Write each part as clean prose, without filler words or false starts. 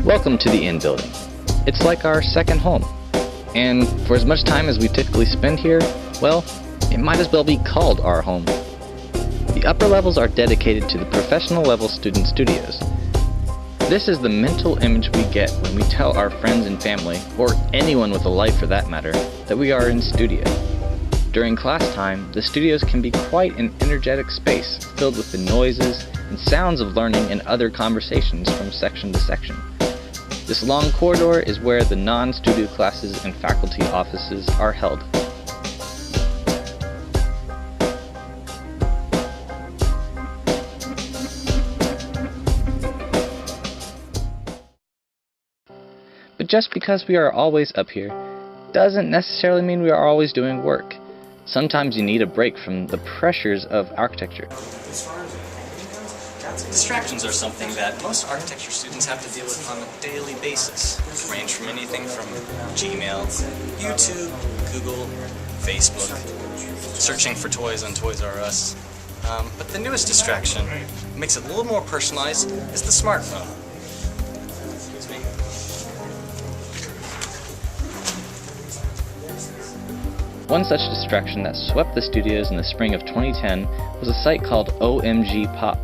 Welcome to the Inn Building. It's like our second home. And for as much time as we typically spend here, well, it might as well be called our home. The upper levels are dedicated to the professional level student studios. This is the mental image we get when we tell our friends and family, or anyone with a life for that matter, that we are in studio. During class time, the studios can be quite an energetic space filled with the noises and sounds of learning and other conversations from section to section. This long corridor is where the non-studio classes and faculty offices are held. But just because we are always up here doesn't necessarily mean we are always doing work. Sometimes you need a break from the pressures of architecture. Distractions are something that most architecture students have to deal with on a daily basis. Range from anything from Gmail, YouTube, Google, Facebook, searching for toys on Toys R Us. But the newest distraction makes it a little more personalized is the smartphone. Excuse me. One such distraction that swept the studios in the spring of 2010 was a site called OMG Pop.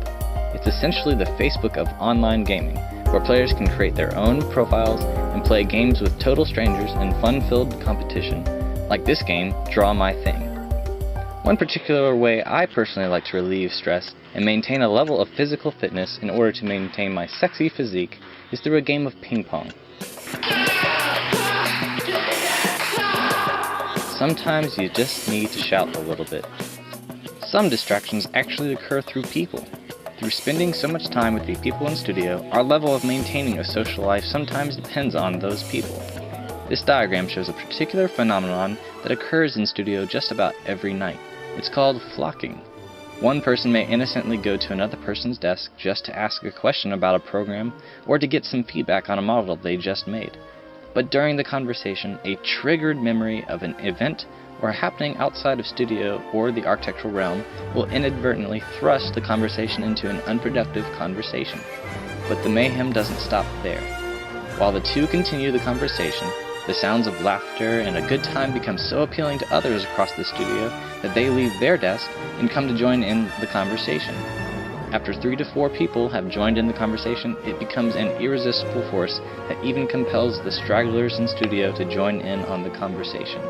It's essentially the Facebook of online gaming, where players can create their own profiles and play games with total strangers in fun-filled competition, like this game, Draw My Thing. One particular way I personally like to relieve stress and maintain a level of physical fitness in order to maintain my sexy physique is through a game of ping pong. Sometimes you just need to shout a little bit. Some distractions actually occur through people. Through spending so much time with the people in studio, our level of maintaining a social life sometimes depends on those people. This diagram shows a particular phenomenon that occurs in studio just about every night. It's called flocking. One person may innocently go to another person's desk just to ask a question about a program or to get some feedback on a model they just made. But during the conversation, a triggered memory of an event or happening outside of studio or the architectural realm will inadvertently thrust the conversation into an unproductive conversation. But the mayhem doesn't stop there. While the two continue the conversation, the sounds of laughter and a good time become so appealing to others across the studio that they leave their desk and come to join in the conversation. After 3 to 4 people have joined in the conversation, it becomes an irresistible force that even compels the stragglers in studio to join in on the conversation.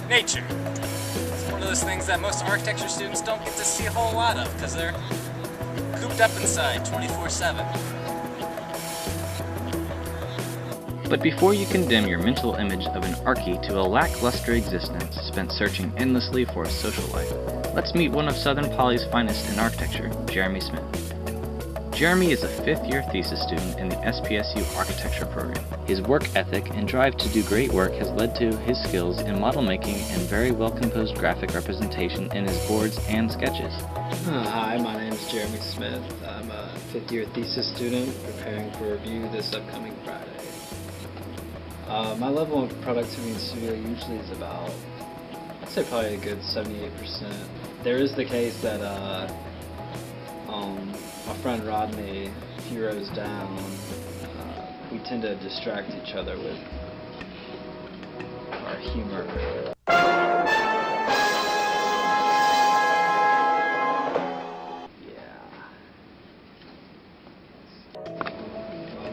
Nature. It's one of those things that most architecture students don't get to see a whole lot of because they're cooped up inside 24/7. But before you condemn your mental image of an archie to a lackluster existence spent searching endlessly for a social life, let's meet one of Southern Poly's finest in architecture, Jeremy Smith. Jeremy is a 5th-year thesis student in the SPSU architecture program. His work ethic and drive to do great work has led to his skills in model making and very well-composed graphic representation in his boards and sketches. Hi, my name is Jeremy Smith. I'm a 5th-year thesis student preparing for review this upcoming Friday. My level of productivity in studio usually is about, I'd say probably a good 78%. There is the case that my friend Rodney, a few rows down, we tend to distract each other with our humor. Yeah.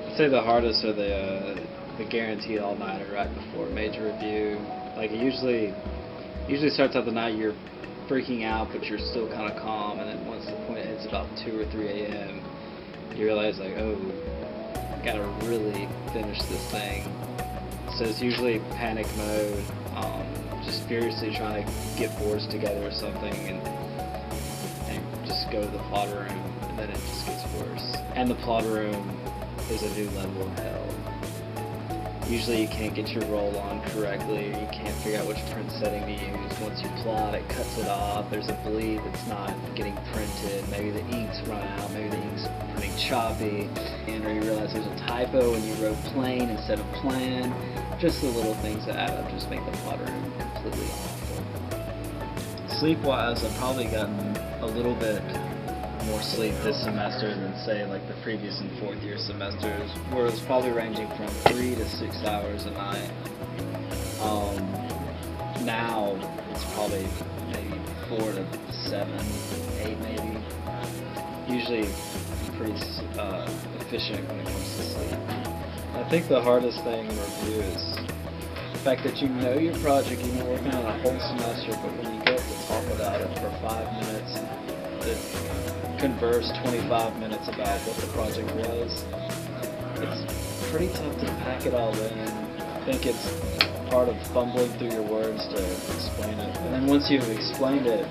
I'd say the hardest are the guaranteed all-nighter right before major review. Like it usually starts out the night you're freaking out, but you're still kind of calm, and then once the point hits about 2 or 3 a.m., you realize like, oh, I gotta really finish this thing. So it's usually panic mode, just furiously trying to get boards together or something, and just go to the plot room, and then it just gets worse. And the plot room is a new level of hell. Usually you can't get your roll on correctly, you can't figure out which print setting to use. Once you plot, it cuts it off, there's a bleed that's not getting printed, maybe the ink's run out, maybe the ink's printing choppy, or you realize there's a typo and you wrote plain instead of plan. Just the little things that add up just make the plot room completely awful. Sleep-wise, I've probably gotten a little bit more sleep this semester than, say, like the previous and fourth year semesters, where it was probably ranging from 3 to 6 hours a night. Now it's probably maybe 4 to 7, 8 maybe. Usually pretty efficient when it comes to sleep. I think the hardest thing in review is the fact that you know your project, you've been working on a whole semester, but when you go to talk about it for 5 minutes, to converse 25 minutes about what the project was, it's pretty tough to pack it all in. I think it's part of fumbling through your words to explain it. And then once you've explained it,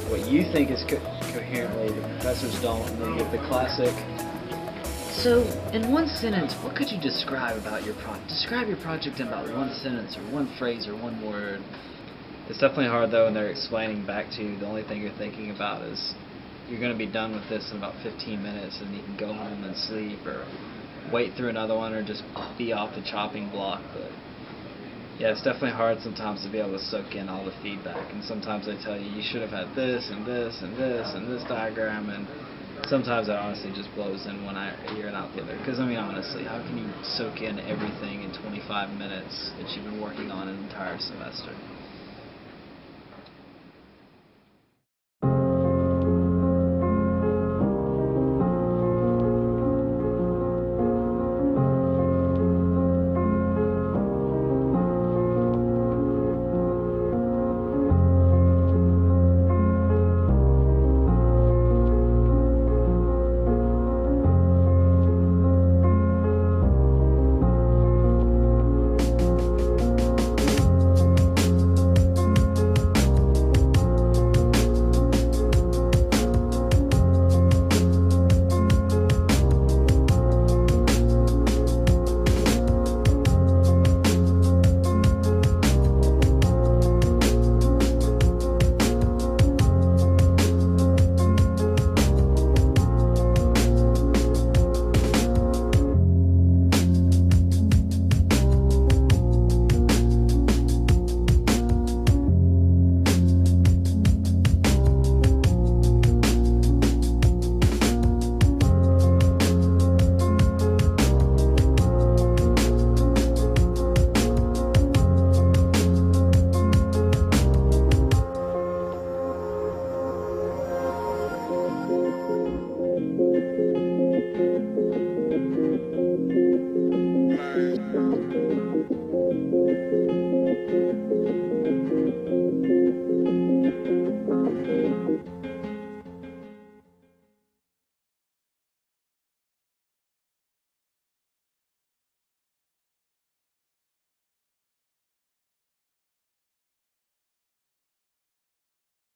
what you think is coherently, the professors don't, and then you get the classic. So, in one sentence, what could you describe about your project? Describe your project in about one sentence, or one phrase, or one word. It's definitely hard, though, when they're explaining back to you. The only thing you're thinking about is you're going to be done with this in about 15 minutes, and you can go home and sleep, or wait through another one, or just be off the chopping block. But yeah, it's definitely hard sometimes to be able to soak in all the feedback. And sometimes they tell you should have had this, and this, and this, and this diagram, and sometimes it honestly just blows in one ear and out the other. Because, I mean, honestly, how can you soak in everything in 25 minutes that you've been working on an entire semester?